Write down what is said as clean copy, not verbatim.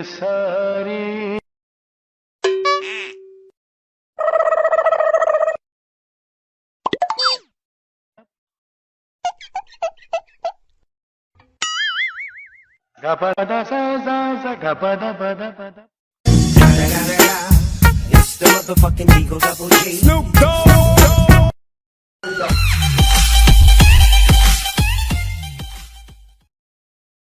सारी Gapada sa sa sa gapada pada pada. It's the motherfucking Eagle Double G. Snoop Dogg.